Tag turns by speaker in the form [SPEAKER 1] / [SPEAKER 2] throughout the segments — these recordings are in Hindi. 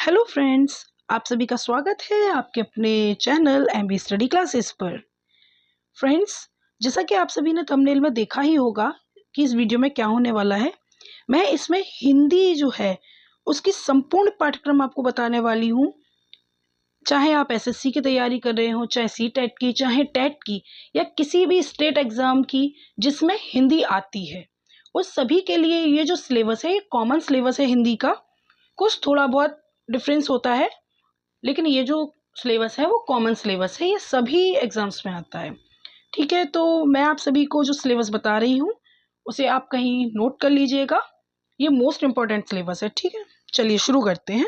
[SPEAKER 1] हेलो फ्रेंड्स, आप सभी का स्वागत है आपके अपने चैनल एमबी स्टडी क्लासेस पर। फ्रेंड्स, जैसा कि आप सभी ने थंबनेल में देखा ही होगा कि इस वीडियो में क्या होने वाला है। मैं इसमें हिंदी जो है उसकी संपूर्ण पाठ्यक्रम आपको बताने वाली हूँ। चाहे आप एसएससी की तैयारी कर रहे हो, चाहे सीटेट की, चाहे टेट की, या किसी भी स्टेट एग्ज़ाम की जिसमें हिंदी आती है, उस सभी के लिए ये जो सिलेबस है ये कॉमन सिलेबस है हिंदी का। कुछ थोड़ा बहुत डिफरेंस होता है, लेकिन ये जो सिलेबस है वो कॉमन सिलेबस है, ये सभी एग्जाम्स में आता है। ठीक है, तो मैं आप सभी को जो सिलेबस बता रही हूँ उसे आप कहीं नोट कर लीजिएगा। ये मोस्ट इम्पॉर्टेंट सिलेबस है। ठीक है, चलिए शुरू करते हैं।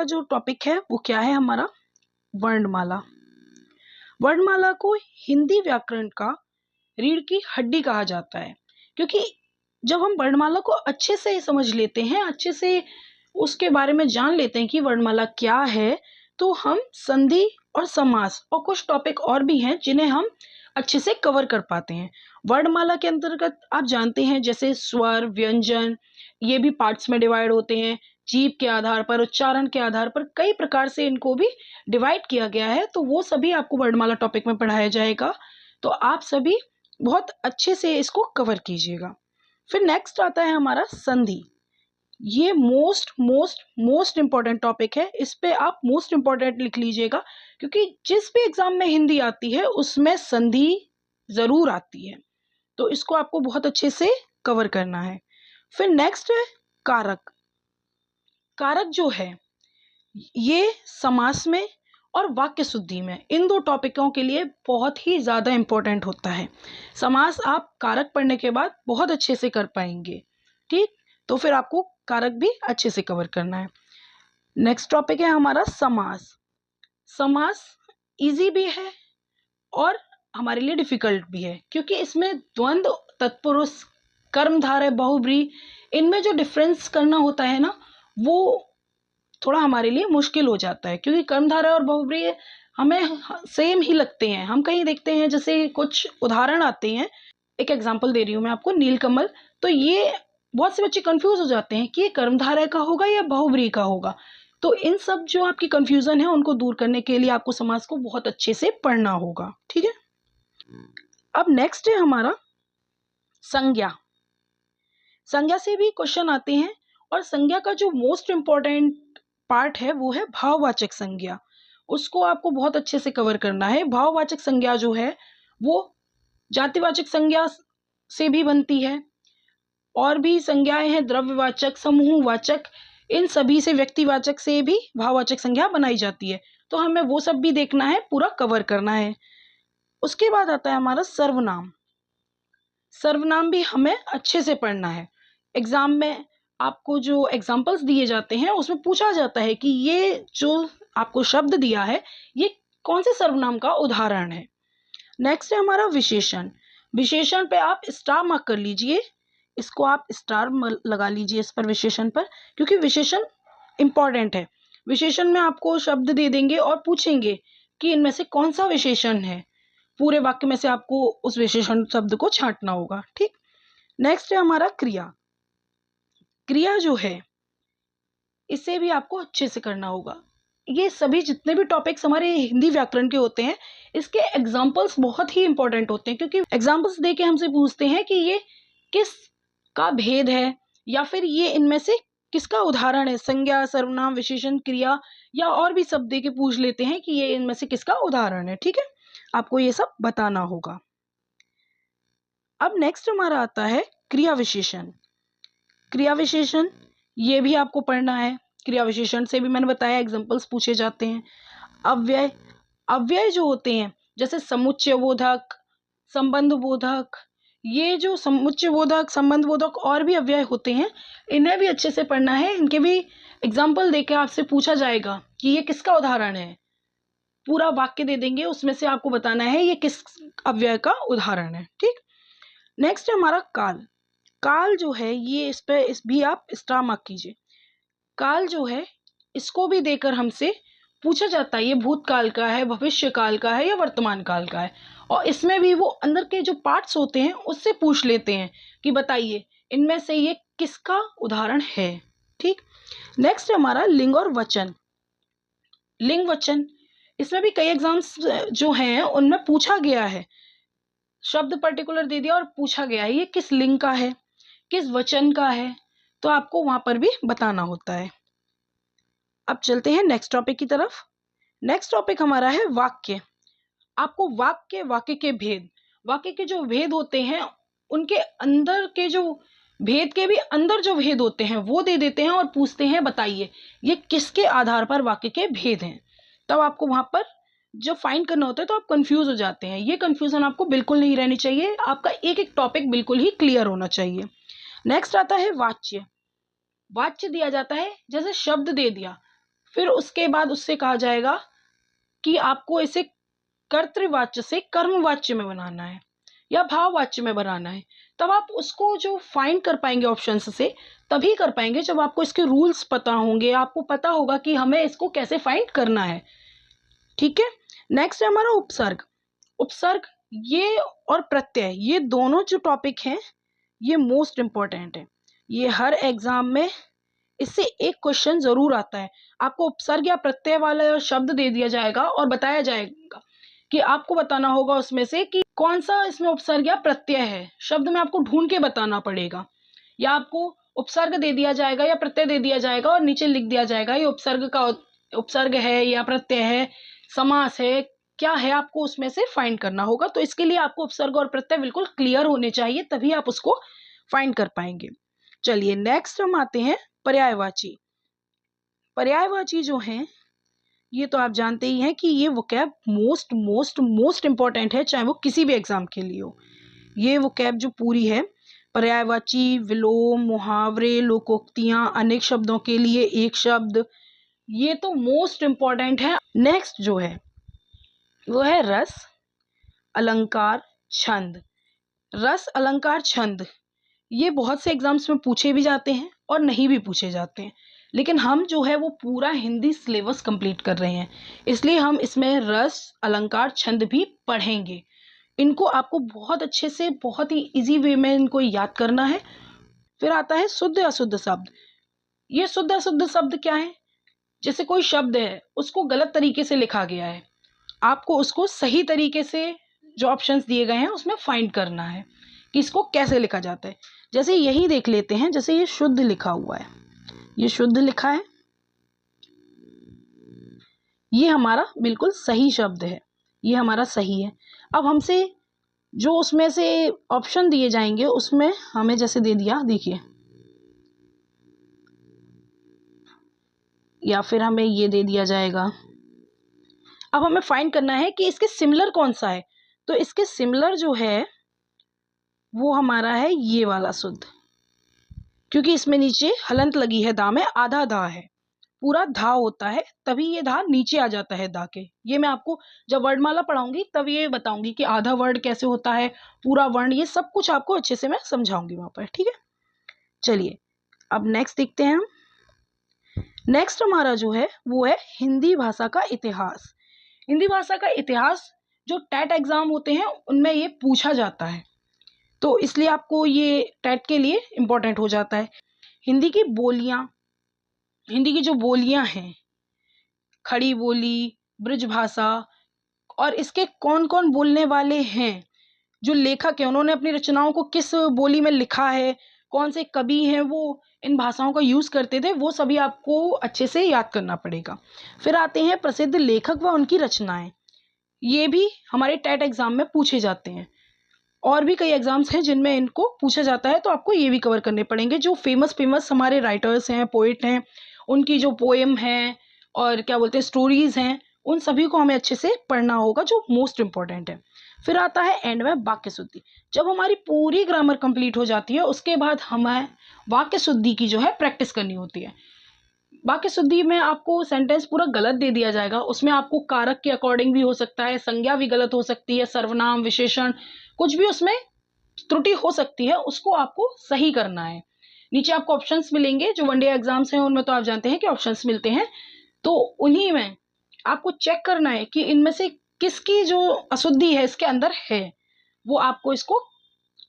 [SPEAKER 1] जो टॉपिक है वो क्या है हमारा? वर्णमाला। वर्णमाला को हिंदी व्याकरण का रीढ़ की हड्डी कहा जाता है, क्योंकि जब हम वर्णमाला को अच्छे से समझ लेते हैं, अच्छे से उसके बारे में जान लेते हैं कि वर्णमाला क्या है, तो हम संधि और समास और कुछ टॉपिक और भी हैं जिन्हें हम अच्छे से कवर कर पाते हैं। वर्णमाला के अंतर्गत आप जानते हैं जैसे स्वर, व्यंजन, ये भी पार्ट्स में डिवाइड होते हैं। जीभ के आधार पर, उच्चारण के आधार पर कई प्रकार से इनको भी डिवाइड किया गया है, तो वो सभी आपको वर्णमाला टॉपिक में पढ़ाया जाएगा। तो आप सभी बहुत अच्छे से इसको कवर कीजिएगा। फिर नेक्स्ट आता है हमारा संधि। ये most most most important topic है। इस पे आप मोस्ट इम्पॉर्टेंट लिख लीजिएगा, क्योंकि जिस भी एग्जाम में हिंदी आती है उसमें संधि जरूर आती है, तो इसको आपको बहुत अच्छे से कवर करना है। फिर नेक्स्ट है कारक। कारक जो है ये समास में और वाक्य शुद्धि में, इन दो टॉपिकों के लिए बहुत ही ज़्यादा इम्पोर्टेंट होता है। समास आप कारक पढ़ने के बाद बहुत अच्छे से कर पाएंगे। ठीक, तो फिर आपको कारक भी अच्छे से कवर करना है। नेक्स्ट टॉपिक है हमारा समास। समास इजी भी है और हमारे लिए डिफिकल्ट भी है, क्योंकि इसमें द्वंद्व, तत्पुरुष, कर्मधारय, बहुब्रीहि, इनमें जो डिफरेंस करना होता है ना, वो थोड़ा हमारे लिए मुश्किल हो जाता है, क्योंकि कर्मधारय और बहुब्रीहि हमें सेम ही लगते हैं। हम कहीं देखते हैं, जैसे कुछ उदाहरण आते हैं, एक एग्जांपल दे रही हूँ मैं आपको, नीलकमल। तो ये बहुत से बच्चे कंफ्यूज हो जाते हैं कि ये कर्मधारय का होगा या बहुब्रीहि का होगा। तो इन सब जो आपकी कंफ्यूजन है उनको दूर करने के लिए आपको समास को बहुत अच्छे से पढ़ना होगा। ठीक है, अब नेक्स्ट है हमारा संज्ञा। संज्ञा से भी क्वेश्चन आते हैं, और संज्ञा का जो मोस्ट इम्पॉर्टेंट पार्ट है वो है भाववाचक संज्ञा। उसको आपको बहुत अच्छे से कवर करना है। भाववाचक संज्ञा जो है वो जातिवाचक संज्ञा से भी बनती है, और भी संज्ञाएं हैं, द्रव्यवाचक, समूहवाचक, इन सभी से, व्यक्तिवाचक से भी भाववाचक संज्ञा बनाई जाती है। तो हमें वो सब भी देखना है, पूरा कवर करना है। उसके बाद आता है हमारा सर्वनाम। सर्वनाम भी हमें अच्छे से पढ़ना है। एग्जाम में आपको जो एग्जाम्पल्स दिए जाते हैं उसमें पूछा जाता है कि ये जो आपको शब्द दिया है ये कौन से सर्वनाम का उदाहरण है। नेक्स्ट है हमारा विशेषण। विशेषण पे आप स्टार मार्क कर लीजिए, इसको आप स्टार लगा लीजिए इस पर, विशेषण पर, क्योंकि विशेषण इंपॉर्टेंट है। विशेषण में आपको शब्द दे देंगे और पूछेंगे कि इनमें से कौन सा विशेषण है। पूरे वाक्य में से आपको उस विशेषण शब्द को छांटना होगा। ठीक, नेक्स्ट है हमारा क्रिया। क्रिया जो है इसे भी आपको अच्छे से करना होगा। ये सभी जितने भी टॉपिक्स हमारे हिंदी व्याकरण के होते हैं, इसके एग्जाम्पल्स बहुत ही इंपॉर्टेंट होते हैं, क्योंकि एग्जाम्पल्स दे के हमसे पूछते हैं कि ये किस का भेद है, या फिर ये इनमें से किसका उदाहरण है। संज्ञा, सर्वनाम, विशेषण, क्रिया, या और भी शब्द दे के पूछ लेते हैं कि ये इनमें से किसका उदाहरण है। ठीक है, आपको ये सब बताना होगा। अब नेक्स्ट हमारा आता है क्रिया विशेषण। क्रिया विशेषण ये भी आपको पढ़ना है। क्रिया विशेषण से भी मैंने बताया एग्जांपल्स पूछे जाते हैं। अव्यय, अव्यय जो होते हैं जैसे समुच्चय बोधक, संबंध बोधक, ये जो समुच्चय बोधक, संबंध बोधक और भी अव्यय होते हैं, इन्हें भी अच्छे से पढ़ना है। इनके भी एग्जाम्पल देके आपसे पूछा जाएगा कि ये किसका उदाहरण है। पूरा वाक्य दे देंगे, उसमें से आपको बताना है ये किस अव्यय का उदाहरण है। ठीक, नेक्स्ट है हमारा काल। काल जो है ये इस भी आप स्टार मार्क कीजिए। काल जो है इसको भी देकर हमसे पूछा जाता है ये भूतकाल का है, भविष्य काल का है, या वर्तमान काल का है। और इसमें भी वो अंदर के जो पार्ट्स होते हैं उससे पूछ लेते हैं कि बताइए इनमें से ये किसका उदाहरण है। ठीक। नेक्स्ट है हमारा लिंग और वचन। लिंग वचन, इसमें भी कई एग्जाम्स जो हैं उनमें पूछा गया है, शब्द पर्टिकुलर दे दिया और पूछा गया है ये किस लिंग का है, किस वचन का है, तो आपको वहां पर भी बताना होता है। अब चलते हैं नेक्स्ट टॉपिक की तरफ। नेक्स्ट टॉपिक हमारा है वाक्य। आपको वाक्य के भेद, वाक्य के जो भेद होते हैं उनके अंदर के जो भेद के भी अंदर जो भेद होते हैं वो दे देते हैं और पूछते हैं बताइए ये किसके आधार पर वाक्य के भेद हैं। तब आपको वहां पर जो फाइंड करना होता है तो आप कंफ्यूज हो जाते हैं। ये कंफ्यूजन आपको बिल्कुल नहीं रहनी चाहिए, आपका एक एक टॉपिक बिल्कुल ही क्लियर होना चाहिए। नेक्स्ट आता है वाच्य। वाच्य दिया जाता है, जैसे शब्द दे दिया, फिर उसके बाद उससे कहा जाएगा कि आपको इसे कर्तृवाच्य से कर्मवाच्य में बनाना है या भाववाच्य में बनाना है। तब आप उसको जो फाइंड कर पाएंगे ऑप्शंस से तभी कर पाएंगे जब आपको इसके रूल्स पता होंगे, आपको पता होगा कि हमें इसको कैसे फाइंड करना है। ठीक है। नेक्स्ट है हमारा उपसर्ग। उपसर्ग ये और प्रत्यय, ये दोनों जो टॉपिक हैं ये मोस्ट इंपॉर्टेंट है। ये हर एग्जाम में इससे एक क्वेश्चन जरूर आता है। आपको उपसर्ग या प्रत्यय वाला शब्द दे दिया जाएगा और बताया जाएगा कि आपको बताना होगा उसमें से कि कौन सा इसमें उपसर्ग या प्रत्यय है। शब्द में आपको ढूंढ के बताना पड़ेगा, या आपको उपसर्ग दे दिया जाएगा या प्रत्यय दे दिया जाएगा और नीचे लिख दिया जाएगा ये उपसर्ग है या प्रत्यय है, समास है, क्या है, आपको उसमें से फाइंड करना होगा। तो इसके लिए आपको उपसर्ग और प्रत्यय बिल्कुल क्लियर होने चाहिए, तभी आप उसको फाइंड कर पाएंगे। चलिए नेक्स्ट हम आते हैं पर्यायवाची। पर्यायवाची जो हैं ये तो आप जानते ही हैं कि ये vocab most most most important है, चाहे वो किसी भी एग्जाम के लिए हो। ये वोकैब जो पूरी है, पर्यायवाची, विलोम, मुहावरे, लोकोक्तियां, अनेक शब्दों के लिए एक शब्द, ये तो मोस्ट इंपॉर्टेंट है। नेक्स्ट जो है वो है रस, अलंकार, छंद। रस, अलंकार, छंद ये बहुत से एग्जाम्स में पूछे भी जाते हैं और नहीं भी पूछे जाते हैं, लेकिन हम जो है वो पूरा हिंदी सिलेबस कंप्लीट कर रहे हैं, इसलिए हम इसमें रस, अलंकार, छंद भी पढ़ेंगे। इनको आपको बहुत अच्छे से, बहुत ही इजी वे में इनको याद करना है। फिर आता है शुद्ध अशुद्ध शब्द। ये शुद्ध अशुद्ध शब्द क्या है? जैसे कोई शब्द है उसको गलत तरीके से लिखा गया है, आपको उसको सही तरीके से जो ऑप्शंस दिए गए हैं उसमें फाइंड करना है कि इसको कैसे लिखा जाता है। जैसे यही देख लेते हैं, जैसे ये शुद्ध लिखा हुआ है, ये शुद्ध लिखा है, ये हमारा बिल्कुल सही शब्द है, ये हमारा सही है। अब हमसे जो उसमें से ऑप्शन दिए जाएंगे उसमें हमें जैसे दे दिया, देखिए, या फिर हमें ये दे दिया जाएगा। अब हमें फाइंड करना है कि इसके सिमिलर कौन सा है, तो इसके सिमिलर जो है वो हमारा है ये वाला शुद्ध, क्योंकि इसमें नीचे हलंत लगी है, दा में आधा धा है, पूरा धा होता है तभी ये धा नीचे आ जाता है दा के। ये मैं आपको जब वर्णमाला पढ़ाऊंगी तब ये बताऊंगी कि आधा वर्ड कैसे होता है, पूरा वर्ण, ये सब कुछ आपको अच्छे से मैं समझाऊंगी वहां पर। ठीक है, चलिए अब नेक्स्ट देखते हैं हम। नेक्स्ट हमारा जो है वो है हिंदी भाषा का इतिहास। हिंदी भाषा का इतिहास जो टैट एग्जाम होते हैं उनमें ये पूछा जाता है, तो इसलिए आपको ये टैट के लिए इम्पोर्टेंट हो जाता है। हिंदी की बोलियां, हिंदी की जो बोलियां हैं, खड़ी बोली, ब्रज भाषा, और इसके कौन कौन बोलने वाले हैं, जो लेखक हैं उन्होंने अपनी रचनाओं को किस बोली में लिखा है, कौन से कवि हैं वो इन भाषाओं का यूज करते थे, वो सभी आपको अच्छे से याद करना पड़ेगा। फिर आते हैं प्रसिद्ध लेखक व उनकी रचनाएं, ये भी हमारे टैट एग्जाम में पूछे जाते हैं। और भी कई एग्जाम्स हैं जिनमें इनको पूछा जाता है, तो आपको ये भी कवर करने पड़ेंगे। जो फेमस हमारे राइटर्स हैं, पोइट हैं, उनकी जो पोएम हैं और क्या बोलते हैं स्टोरीज हैं, उन सभी को हमें अच्छे से पढ़ना होगा, जो मोस्ट इंपॉर्टेंट है। फिर आता है एंड में वाक्य शुद्धि। जब हमारी पूरी ग्रामर कंप्लीट हो जाती है उसके बाद हमें वाक्य शुद्धि की जो है प्रैक्टिस करनी होती है। वाक्य शुद्धि में आपको सेंटेंस पूरा गलत दे दिया जाएगा, उसमें आपको कारक के अकॉर्डिंग भी हो सकता है, संज्ञा भी गलत हो सकती है, सर्वनाम, विशेषण, कुछ भी उसमें त्रुटि हो सकती है, उसको आपको सही करना है। नीचे आपको ऑप्शंस मिलेंगे, जो वनडे एग्जाम्स हैं उनमें तो आप जानते हैं कि ऑप्शंस मिलते हैं, तो उन्हीं में आपको चेक करना है कि इनमें से किसकी जो अशुद्धि है इसके अंदर है, वो आपको इसको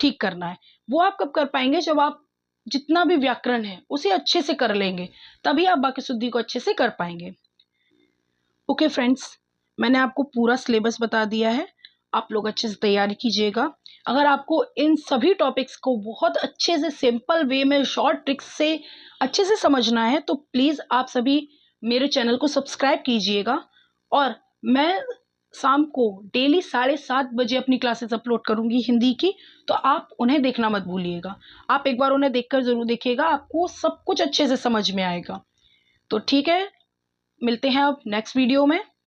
[SPEAKER 1] ठीक करना है। वो आप कब कर पाएंगे? जब आप जितना भी व्याकरण है उसे अच्छे से कर लेंगे, तभी आप वाक्य शुद्धि को अच्छे से कर पाएंगे। ओके फ्रेंड्स, मैंने आपको पूरा सिलेबस बता दिया है, आप लोग अच्छे से तैयारी कीजिएगा। अगर आपको इन सभी टॉपिक्स को बहुत अच्छे से सिंपल वे में शॉर्ट ट्रिक्स से अच्छे से समझना है तो प्लीज़ आप सभी मेरे चैनल को सब्सक्राइब कीजिएगा। और मैं शाम को डेली 7:30 बजे अपनी क्लासेस अपलोड करूंगी हिंदी की, तो आप उन्हें देखना मत भूलिएगा। आप एक बार उन्हें देखकर ज़रूर देखिएगा, आपको सब कुछ अच्छे से समझ में आएगा। तो ठीक है, मिलते हैं अब नेक्स्ट वीडियो में।